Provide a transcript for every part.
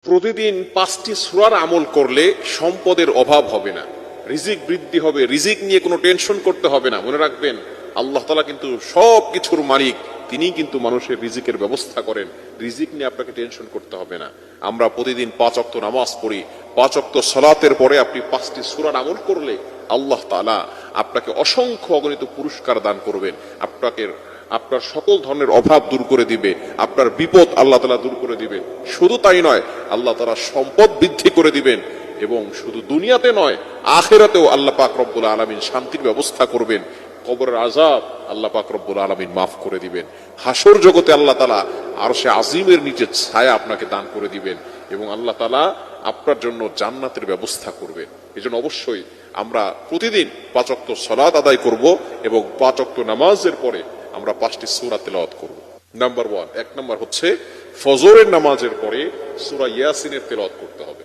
প্রতিদিন 5টি সূরার আমল করলে সম্পদের অভাব হবে না, রিজিক বৃদ্ধি হবে, রিজিক নিয়ে কোনো টেনশন করতে হবে না। মনে রাখবেন, আল্লাহ তাআলা কিন্তু সব কিছুর মালিক, তিনিই কিন্তু মানুষের রিজিকের ব্যবস্থা করেন। রিজিক নিয়ে আপনাকে টেনশন করতে হবে না। আমরা প্রতিদিন 5 ওয়াক্ত নামাজ পড়ি, 5 ওয়াক্ত সালাতের পরে আপনি 5টি সূরার আমল করলে আল্লাহ তাআলা আপনাকে অসংখ্য অগণিত পুরস্কার দান করবেন। আপনার সকল ধরনের অভাব দূর করে দিবে, আপনার বিপদ আল্লাহ তাআলা দূর করে দিবেন। শুধু তাই নয়, আল্লাহ তাআলা সম্পদ বৃদ্ধি করে দিবেন এবং শুধু দুনিয়াতে নয়, আখিরাতেও আল্লাহ পাক রব্বুল আলামিন শান্তির ব্যবস্থা করবেন। কবরের আযাব আল্লাহ পাক রব্বুল আলামিন মাফ করে দিবেন। হাসর জগতে আল্লাহ তাআলা আরশে আজিমের নিচে ছায়া আপনাকে দান করে দিবেন এবং আল্লাহ তাআলা আপনার জন্য জান্নাতের ব্যবস্থা করবেন। এজন্য অবশ্যই আমরা প্রতিদিন 5 ওয়াক্ত সালাত আদায় করব এবং 5 ওয়াক্ত নামাজের পরে আমরা 5টি সূরা তেলাওয়াত করব। নাম্বার 1, 1 নাম্বার হচ্ছে ফজরের নামাজের পরে সূরা ইয়াসিনের তেলাওয়াত করতে হবে।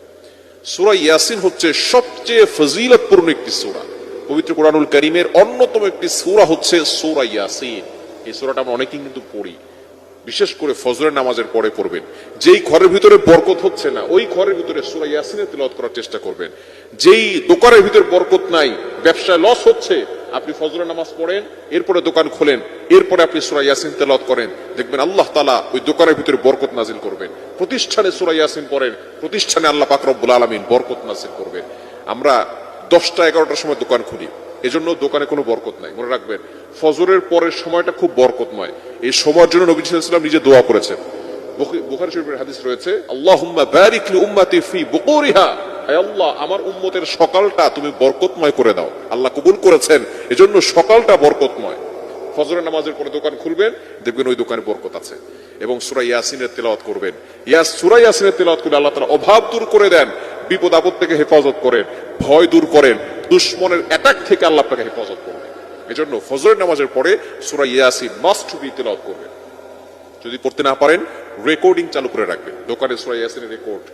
সূরা ইয়াসিন হচ্ছে সবচেয়ে ফজিলতপূর্ণ একটি সূরা। পবিত্র কোরআনুল কারীমের অন্যতম একটি সূরা হচ্ছে সূরা ইয়াসিন। এই সূরাটা আমরা অনেকেই কিন্তু পড়ি, বিশেষ করে ফজরের নামাজের পরে পড়বেন। যেই ঘরের ভিতরে বরকত হচ্ছে না, ওই ঘরের ভিতরে সূরা ইয়াসিনের তেলাওয়াত করার চেষ্টা করবেন। যেই দোকানের ভিতরে বরকত নাই, ব্যবসায় লস হচ্ছে, আপনি ফজরের নামাজ পড়েন, এরপরে দোকান খোলেন, এরপরে আপনি সূরা ইয়াসিন তেলাওয়াত করেন, দেখবেন আল্লাহ তাআলা ওই দোকানের ভিতরে বরকত নাজিল করবেন। প্রতিষ্ঠানে সূরা ইয়াসিন পড়েন, প্রতিষ্ঠানে আল্লাহ পাক রব্বুল আলামিন বরকত নাজিল করবেন। আমরা 10টা 11টার সময় দোকান খুলি, এজন্য দোকানে কোনো বরকত নাই। মনে রাখবেন, ফজরের পরের সময়টা খুব বরকতময়। এই সময়ের জন্য নবী সাল্লাল্লাহু আলাইহি ওয়াসাল্লাম নিজে দোয়া করেছেন। বুখারী শরীফের হাদিস রয়েছে, আল্লাহুম্মা বারিক লি উম্মতি ফি বুকুরিহা, হে আল্লাহ আমার উম্মতের সকালটা তুমি বরকতময় করে দাও। আল্লাহ কবুল করেছেন, এজন্য সকালটা বরকতময়। ফজরের নামাজের পরে দোকান খুলবেন, দেখবেন ওই দোকানে বরকত আছে। এবং সূরা ইয়াসিনের তেলাওয়াত করবেন। সূরা ইয়াসিনের তেলাওয়াত করলে আল্লাহ তাআলা অভাব দূর করে দেন, বিপদ আপদ থেকে হেফাজত করেন, ভয় দূর করেন, দুশমনের অ্যাটাক থেকে আল্লাহ আপনাকে হেফাজত করবেন। এজন্য ফজরের নামাজের পরে সূরা ইয়াসিন মাস্ট বি তেলাওয়াত করবেন। যদি পড়তে না পারেন, রেকর্ডিং চালু করে রাখবেন। দোকানে সূরা ইয়াসিনের রেকর্ড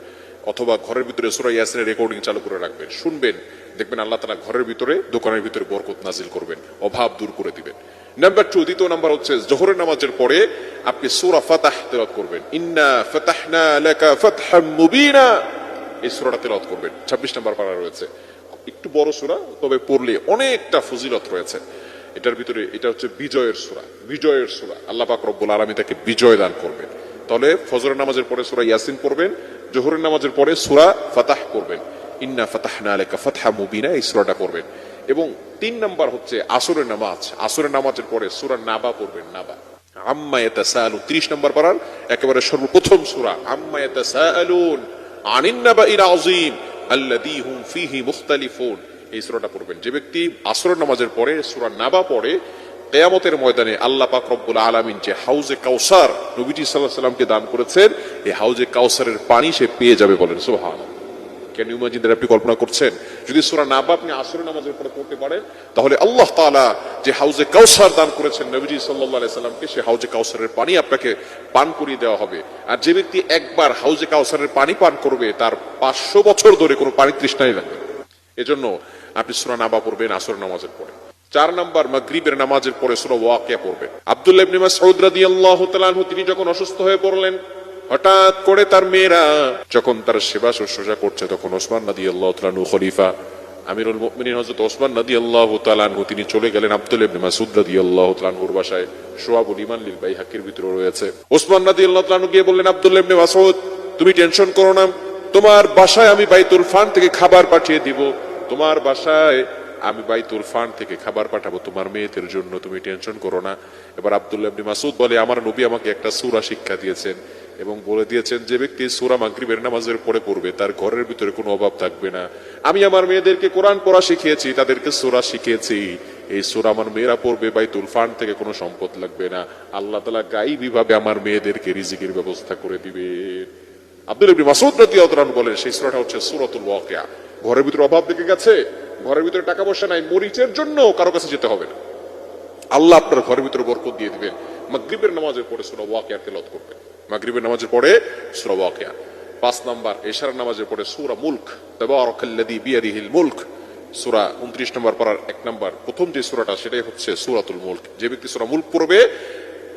অথবা ঘরের ভিতরে সূরা ইয়াসিনের রেকর্ডিং চালু করে রাখবেন, শুনবেন, দেখবেন আল্লাহ তাআলা ঘরের ভিতরে, দোকানের ভিতরে বরকত নাজিল করবেন, অভাব দূর করে দিবেন। নাম্বার 2, দ্বিতীয় নাম্বার হচ্ছে জোহরের নামাজের পরে আপনি সূরা ফাতাহ তেলাওয়াত করবেন। ইন্না ফাতাহনা লাকা ফাতহাম মুবিনা, এই সূরাটা তেলাওয়াত করবেন। 26 নাম্বার পারা রয়েছে, একটু বড় সূরা, তবে পড়লে অনেকটা ফজিলত রয়েছে এটার ভিতরে। এটা হচ্ছে বিজয়ের সূরা, বিজয়ের সূরা। আল্লাহ পাক রব্বুল আলামিন তাকে বিজয় দান করবেন। তাহলে ফজরের নামাজের পরে সূরা ইয়াসিন পড়বেন, জোহরের নামাজের পরে সূরা ফাতাহ পড়বেন। ইন্না ফাতাহনা লাকা ফাতহাম মুবিনা, এই সূরাটা পড়বেন। এবং 3 নাম্বার হচ্ছে আসরের নামাজ। আসরের নামাজের পরে সূরা নাবা পড়বেন। নাবা, আম্মা ইয়াতাসাআলুন, 30 নাম্বার পারার একেবারে সর্বপ্রথম সূরা। আম্মা ইয়াতাসাআলুন আনিন নাবাইল আযীম আল্লাযী হুম ফীহি মুখতালিফুন, এই সূরাটা পড়বেন। যে ব্যক্তি আসরের নামাজের পরে সূরা নাবা পড়ে, কিয়ামতের ময়দানে আল্লাহ পাক রব্বুল আলামিন যে হাউজে কাউসার নবীজি সাল্লাল্লাহু আলাইহি ওয়াসাল্লামকে দান করেছেন, এই হাউজে কাউসারের পানি সে পেয়ে যাবে। বলেন সুবহানাল্লাহ। Can you imagine that? আপনি কল্পনা করছেন, যদি সূরা নাবা আপনি আসরের নামাজের পরে পড়তে পারেন, তাহলে আল্লাহ তাআলা যে হাউজে কাউসার দান করেছেন নবীজি সাল্লাল্লাহু আলাইহি ওয়াসাল্লামকে, সেই হাউজে কাউসারের পানি আপনাকে পান করিয়ে দেওয়া হবে। আর যে ব্যক্তি একবার হাউজে কাউসারের পানি পান করবে, তার 500 বছর ধরে কোনো পানি তৃষ্ণাই লাগবে। এজন্য আপনি সূরা নাবা পড়বেন আসরের নামাজের পরে। 4 নাম্বার, মাগরিবের নামাজের পরে সূরা ওয়াকিয়া পড়বেন। আব্দুল্লাহ ইবনে মাসউদ রাদিয়াল্লাহু তাআলা আনহু, তিনি যখন অসুস্থ হয়ে পড়লেন, হঠাৎ করে তার মেয়েরা যখন তার সেবা শুশ্রূষা করছে, তখন ওসমান রাদিয়াল্লাহু তাআলা আনহু খলিফা আমিরুল মুমিনিন হযরত ওসমান রাদিয়াল্লাহু তাআলা আনহু, তিনি চলে গেলেন আব্দুল্লাহ ইবনে মাসউদ রাদিয়াল্লাহু তাআলা আনহুর বাসায়। শুআবুল ঈমান লিল বাইহাকির ভিতরে রয়েছে। ওসমান রাদিয়াল্লাহু তাআলা আনহু গিয়ে বললেন, আব্দুল্লাহ ইবনে মাসউদ, তুমি টেনশন করো না, তোমার বাসায় আমি বাইতুল ফান্ড থেকে খাবার পাঠিয়ে দিব। তোমার বাসায় আমি বাইতুল ফান্ড থেকে খাবার পাঠাবো তোমার মেয়েদের জন্য, তুমি টেনশন করো না। এবার আব্দুল্লাহ ইবনে মাসউদ বলে, আমার নবী আমাকে একটা সূরা শিক্ষা দিয়েছেন এবং বলে দিয়েছেন, যে ব্যক্তি সূরা মাগরিবের নামাজের পরে পড়বে, তার ঘরের ভিতরে কোনো অভাব থাকবে না। আমি আমার মেয়েদেরকে কোরআন পড়া শিখিয়েছি, তাদেরকে সূরা শিখিয়েছি, এই সূরা আমার মেয়েরা পড়বে, বাইতুল ফান্ড থেকে কোনো সম্পদ লাগবে না। আল্লাহ তাআলা গায়বী ভাবে আমার মেয়েদেরকে রিজিকের ব্যবস্থা করে দিবেন। আব্দুল্লাহ ইবনে মাসউদ রাদিয়াল্লাহু তাআলা বলেন, সেই সূরাটা হচ্ছে সূরাতুল ওয়াকিয়া। ঘরের ভিতরে অভাব দেখে গেছে, ঘরের ভিতরে টাকা পয়সা নাই, মরিচের জন্য কারো কাছে যেতে হবে না, আল্লাহ আপনার ঘরের ভিতরে বরকত দিয়ে দিবেন। মাগরিবের নামাজের পরে সূরা ওয়াকিয়া তেলাওয়াত করবেন। মাগরিবের নামাজের পরে সূরা ওয়াকিয়া। 5 নাম্বার, ইশারার নামাজের পরে সূরা মুলক, তাবারাকাল্লাযী বিয়াদিহিল মুলক, সূরা 29 নাম্বার পারার 1 নাম্বার প্রথম যে সূরাটা, সেটাই হচ্ছে সূরাতুল মুলক। যে ব্যক্তি সূরা মুলক পড়বে,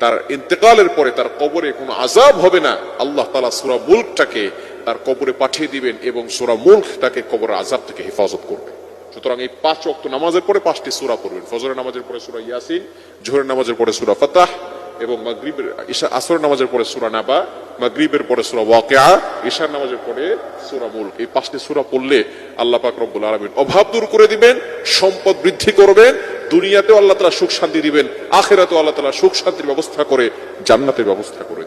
তার ইন্তেকালের পরে তার কবরে কোনো আযাব হবে না। আল্লাহ তাআলা সূরা মুলকটাকে তার কবরে পাঠিয়ে দিবেন এবং সূরা মুলক তাকে কবরের আযাব থেকে হেফাজত করবে। সুতরাং এই 5 ওয়াক্ত নামাজের পরে 5টি সূরা পড়বেন। ফজরের নামাজের পরে সূরা ইয়াসিন, জোহরের নামাজের পরে সূরা ফাতাহ এবং মাগরিবের আসরের নামাজের পরে সূরা নাবা, মাগরিবের পরে সূরা ওয়াকিয়া, ইশার নামাজের পরে সূরা মুলক। এই 5টি সূরা পড়লে আল্লাহ পাক রব্বুল আলামিন অভাব দূর করে দিবেন, সম্পদ বৃদ্ধি করবেন, দুনিয়াতেও আল্লাহ তাআলা সুখ শান্তি দিবেন, আখিরাতেও আল্লাহ তাআলা সুখ শান্তির ব্যবস্থা করে জান্নাতের ব্যবস্থা করে